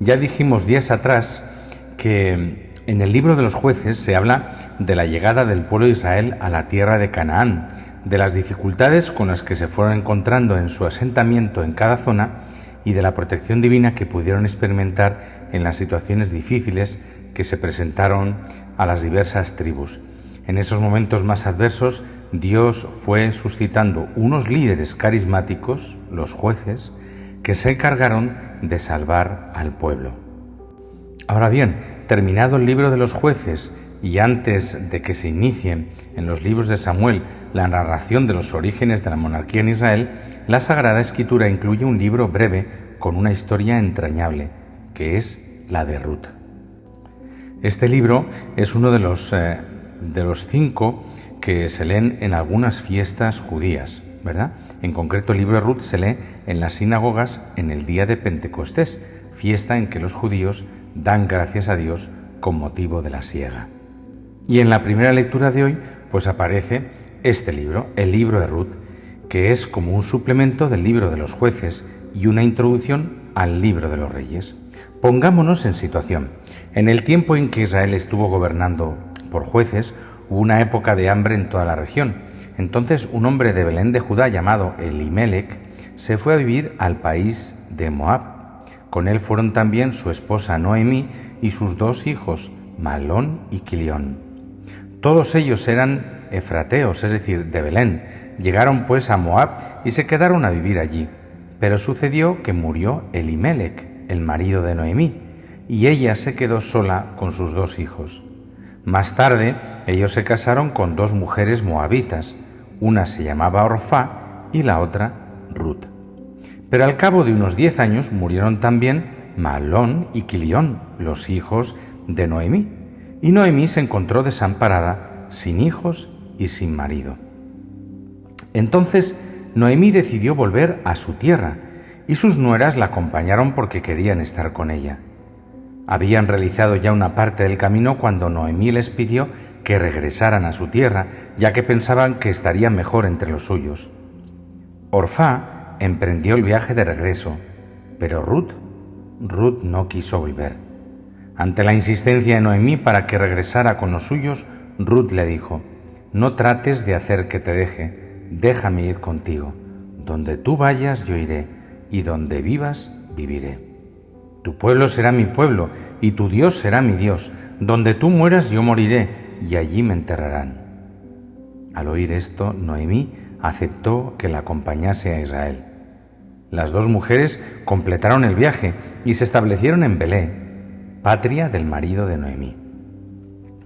Ya dijimos días atrás que en el libro de los Jueces se habla de la llegada del pueblo de Israel a la tierra de Canaán, de las dificultades con las que se fueron encontrando en su asentamiento en cada zona y de la protección divina que pudieron experimentar en las situaciones difíciles que se presentaron a las diversas tribus. En esos momentos más adversos, Dios fue suscitando unos líderes carismáticos, los jueces, que se encargaron de salvar al pueblo. Ahora bien, terminado el libro de los Jueces y antes de que se inicie en los libros de Samuel la narración de los orígenes de la monarquía en Israel, la Sagrada Escritura incluye un libro breve con una historia entrañable, que es la de Ruth. Este libro es uno de los 5 que se leen en algunas fiestas judías, ¿verdad? En concreto, el libro de Ruth se lee en las sinagogas en el día de Pentecostés, fiesta en que los judíos dan gracias a Dios con motivo de la siega. Y en la primera lectura de hoy, pues aparece este libro, el libro de Ruth, que es como un suplemento del libro de los Jueces y una introducción al libro de los Reyes. Pongámonos en situación. En el tiempo en que Israel estuvo gobernando por jueces, hubo una época de hambre en toda la región. Entonces un hombre de Belén de Judá llamado Elimelec se fue a vivir al país de Moab. Con él fueron también su esposa Noemí y sus 2 hijos, Malón y Quilión. Todos ellos eran efrateos, es decir, de Belén. Llegaron pues a Moab y se quedaron a vivir allí. Pero sucedió que murió Elimelec, el marido de Noemí, y ella se quedó sola con sus 2 hijos. Más tarde, ellos se casaron con 2 mujeres moabitas. Una se llamaba Orfá y la otra Ruth. Pero al cabo de unos 10 años murieron también Malón y Quilión, los hijos de Noemí, y Noemí se encontró desamparada, sin hijos y sin marido. Entonces Noemí decidió volver a su tierra, y sus nueras la acompañaron porque querían estar con ella. Habían realizado ya una parte del camino cuando Noemí les pidió que regresaran a su tierra, ya que pensaban que estarían mejor entre los suyos. Orfá emprendió el viaje de regreso, pero Ruth no quiso volver. Ante la insistencia de Noemí para que regresara con los suyos, Ruth le dijo: «No trates de hacer que te deje, déjame ir contigo. Donde tú vayas yo iré, y donde vivas viviré. Tu pueblo será mi pueblo, y tu Dios será mi Dios. Donde tú mueras yo moriré, y allí me enterrarán». Al oír esto, Noemí aceptó que la acompañase a Israel. Las 2 mujeres completaron el viaje y se establecieron en Belé, patria del marido de Noemí.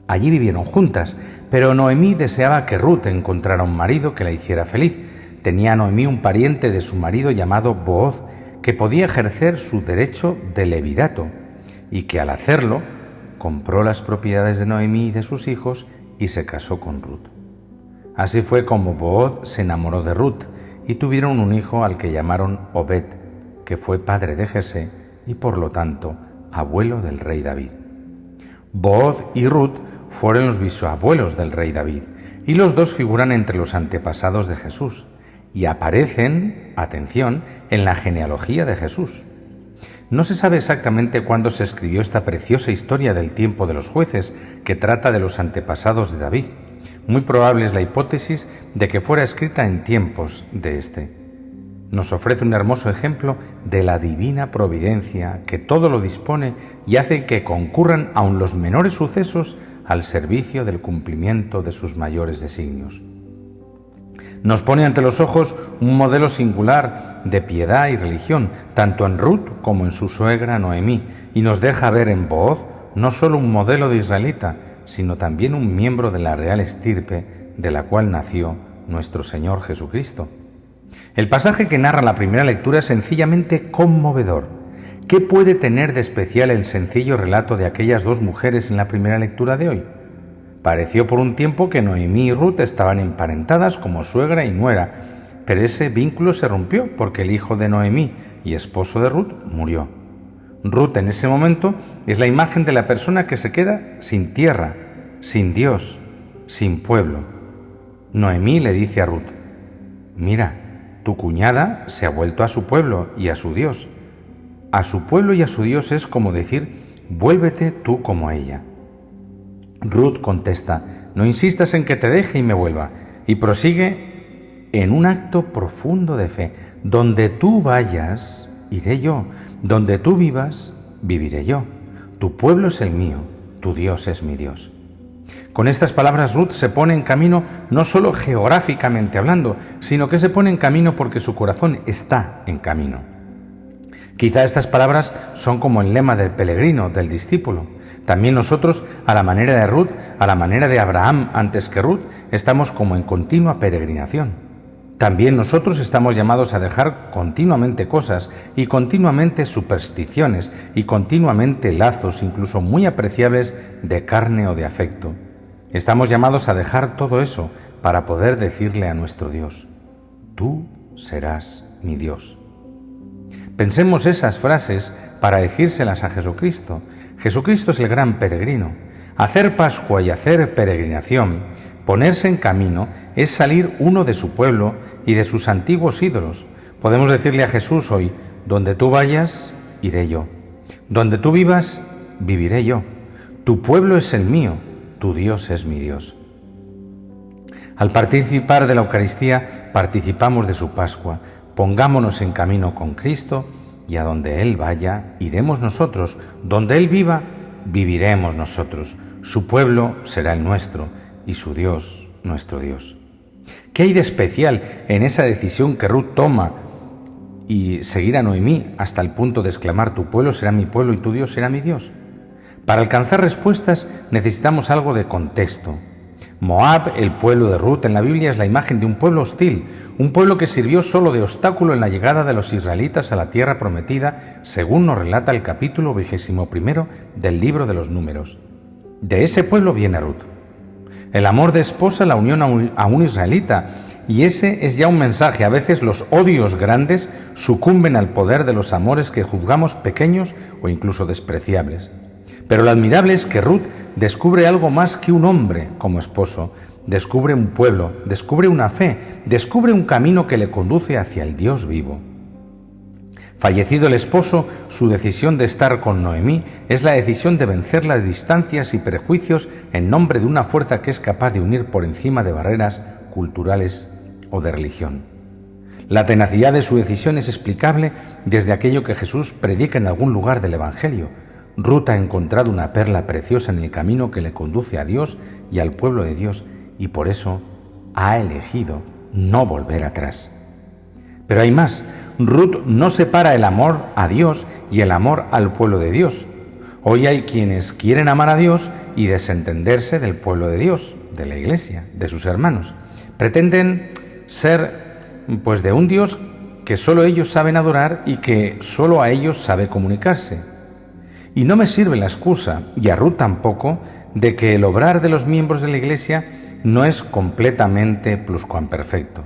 Allí vivieron juntas, pero Noemí deseaba que Ruth encontrara un marido que la hiciera feliz. Tenía Noemí un pariente de su marido llamado Booz, que podía ejercer su derecho de levirato, y que al hacerlo compró las propiedades de Noemí y de sus hijos y se casó con Ruth. Así fue como Booz se enamoró de Ruth y tuvieron un hijo al que llamaron Obed, que fue padre de Jesé y por lo tanto abuelo del rey David. Booz y Ruth fueron los bisabuelos del rey David, y los 2 figuran entre los antepasados de Jesús y aparecen, atención, en la genealogía de Jesús. No se sabe exactamente cuándo se escribió esta preciosa historia del tiempo de los jueces que trata de los antepasados de David. Muy probable es la hipótesis de que fuera escrita en tiempos de este. Nos ofrece un hermoso ejemplo de la divina providencia que todo lo dispone y hace que concurran aun los menores sucesos al servicio del cumplimiento de sus mayores designios. Nos pone ante los ojos un modelo singular de piedad y religión, tanto en Ruth como en su suegra Noemí, y nos deja ver en Booz no solo un modelo de israelita, sino también un miembro de la real estirpe de la cual nació nuestro Señor Jesucristo. El pasaje que narra la primera lectura es sencillamente conmovedor. ¿Qué puede tener de especial el sencillo relato de aquellas 2 mujeres en la primera lectura de hoy? Pareció por un tiempo que Noemí y Ruth estaban emparentadas como suegra y nuera, pero ese vínculo se rompió porque el hijo de Noemí y esposo de Ruth murió. Ruth en ese momento es la imagen de la persona que se queda sin tierra, sin Dios, sin pueblo. Noemí le dice a Ruth: «Mira, tu cuñada se ha vuelto a su pueblo y a su Dios». a su pueblo y a su Dios es como decir, vuélvete tú como ella. Ruth contesta, no insistas en que te deje y me vuelva, y prosigue en un acto profundo de fe. Donde tú vayas, iré yo. Donde tú vivas, viviré yo. Tu pueblo es el mío, tu Dios es mi Dios. Con estas palabras Ruth se pone en camino no solo geográficamente hablando, sino que se pone en camino porque su corazón está en camino. Quizá estas palabras son como el lema del peregrino, del discípulo. También nosotros, a la manera de Ruth, a la manera de Abraham antes que Ruth, estamos como en continua peregrinación. También nosotros estamos llamados a dejar continuamente cosas y continuamente supersticiones y continuamente lazos, incluso muy apreciables, de carne o de afecto. Estamos llamados a dejar todo eso para poder decirle a nuestro Dios, tú serás mi Dios. Pensemos esas frases para decírselas a Jesucristo. Jesucristo es el gran peregrino. Hacer Pascua y hacer peregrinación, ponerse en camino, es salir uno de su pueblo y de sus antiguos ídolos. Podemos decirle a Jesús hoy, donde tú vayas, iré yo. Donde tú vivas, viviré yo. Tu pueblo es el mío, tu Dios es mi Dios. Al participar de la Eucaristía, participamos de su Pascua. Pongámonos en camino con Cristo y a donde Él vaya, iremos nosotros. Donde Él viva, viviremos nosotros. Su pueblo será el nuestro y su Dios, nuestro Dios. ¿Qué hay de especial en esa decisión que Ruth toma y seguir a Noemí hasta el punto de exclamar, tu pueblo será mi pueblo y tu Dios será mi Dios? Para alcanzar respuestas necesitamos algo de contexto. Moab, el pueblo de Ruth en la Biblia, es la imagen de un pueblo hostil, un pueblo que sirvió solo de obstáculo en la llegada de los israelitas a la tierra prometida, según nos relata el capítulo 21 del libro de los Números. De ese pueblo viene Ruth. El amor de esposa la unión a un israelita, y ese es ya un mensaje. A veces los odios grandes sucumben al poder de los amores que juzgamos pequeños o incluso despreciables. Pero lo admirable es que Ruth descubre algo más que un hombre como esposo. Descubre un pueblo, descubre una fe, descubre un camino que le conduce hacia el Dios vivo. Fallecido el esposo, su decisión de estar con Noemí es la decisión de vencer las distancias y prejuicios en nombre de una fuerza que es capaz de unir por encima de barreras culturales o de religión. La tenacidad de su decisión es explicable desde aquello que Jesús predica en algún lugar del Evangelio. Ruth ha encontrado una perla preciosa en el camino que le conduce a Dios y al pueblo de Dios, y por eso ha elegido no volver atrás. Pero hay más. Ruth no separa el amor a Dios y el amor al pueblo de Dios. Hoy hay quienes quieren amar a Dios y desentenderse del pueblo de Dios, de la Iglesia, de sus hermanos. Pretenden ser, pues, de un Dios que solo ellos saben adorar y que solo a ellos sabe comunicarse. Y no me sirve la excusa, y a Ruth tampoco, de que el obrar de los miembros de la Iglesia no es completamente pluscuamperfecto.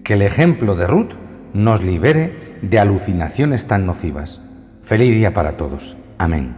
Que el ejemplo de Ruth nos libere de alucinaciones tan nocivas. Feliz día para todos. Amén.